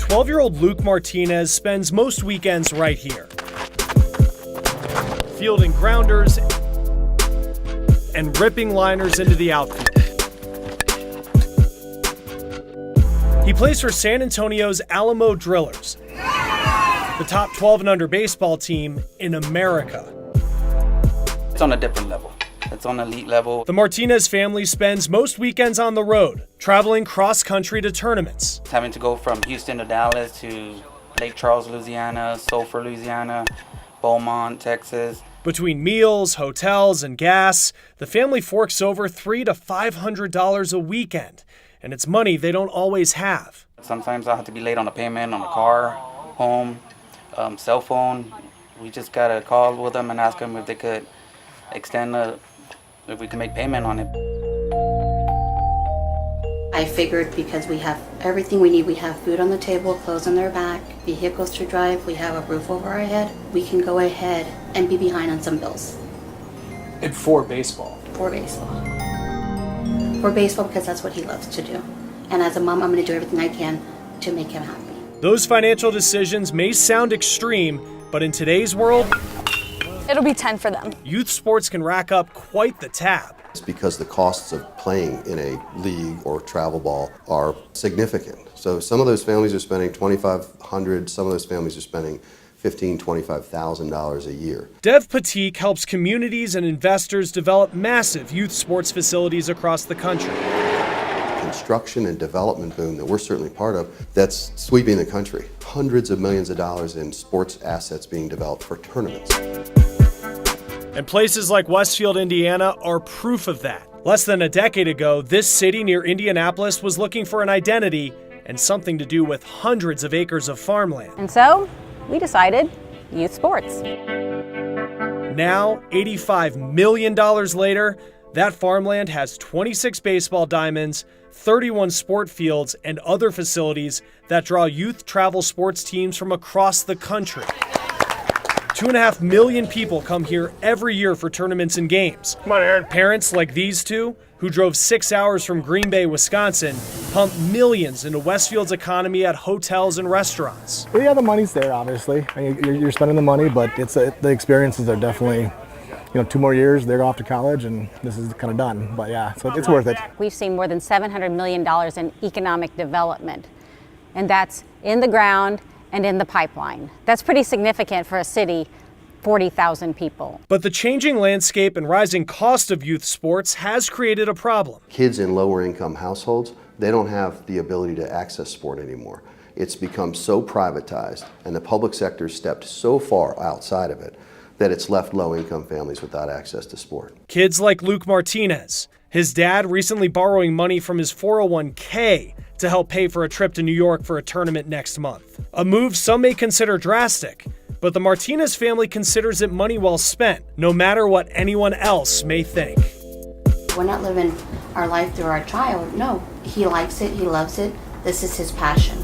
12-year-old Luke Martinez spends most weekends right here, fielding grounders and ripping liners into the outfield. He plays for San Antonio's Alamo Drillers, the top 12 and under baseball team in America. It's on a different level. It's on elite level. The Martinez family spends most weekends on the road, traveling cross-country to tournaments. Having to go from Houston to Dallas to Lake Charles, Louisiana, Sulphur, Louisiana, Beaumont, Texas. Between meals, hotels, and gas, the family forks over $300 to $500 a weekend, and it's money they don't always have. Sometimes I have to be late on a payment on a car, home, cell phone. We just gotta call with them and ask them if they could extend if we can make payment on it. I figured because we have everything we need, we have food on the table, clothes on their back, vehicles to drive, we have a roof over our head, we can go ahead and be behind on some bills. And for baseball. For baseball. For baseball because that's what he loves to do. And as a mom, I'm going to do everything I can to make him happy. Those financial decisions may sound extreme, but in today's world, it'll be 10 for them. Youth sports can rack up quite the tab. It's because the costs of playing in a league or travel ball are significant. So some of those families are spending $2,500, some of those families are spending $15,000, $25,000 a year. Dev Patik helps communities and investors develop massive youth sports facilities across the country. Construction and development boom that we're certainly part of, that's sweeping the country. Hundreds of millions of dollars in sports assets being developed for tournaments. And places like Westfield, Indiana are proof of that. Less than a decade ago, this city near Indianapolis was looking for an identity and something to do with hundreds of acres of farmland. And so we decided youth sports. Now, $85 million later, that farmland has 26 baseball diamonds, 31 sport fields, and other facilities that draw youth travel sports teams from across the country. 2.5 million people come here every year for tournaments and games. Come on, Aaron. Parents like these two, who drove 6 hours from Green Bay, Wisconsin, pump millions into Westfield's economy at hotels and restaurants. Well, yeah, the money's there, obviously. I mean, you're spending the money, but the experiences are definitely, 2 more years, they're off to college, and this is kind of done. But yeah, so it's worth it. We've seen more than $700 million in economic development, and that's in the ground and in the pipeline. That's pretty significant for a city, 40,000 people. But the changing landscape and rising cost of youth sports has created a problem. Kids in lower income households, they don't have the ability to access sport anymore. It's become so privatized, and the public sector stepped so far outside of it that it's left low income families without access to sport. Kids like Luke Martinez, his dad recently borrowing money from his 401k to help pay for a trip to New York for a tournament next month. A move some may consider drastic, but the Martinez family considers it money well spent, no matter what anyone else may think. We're not living our life through our child. No, he likes it, he loves it. This is his passion.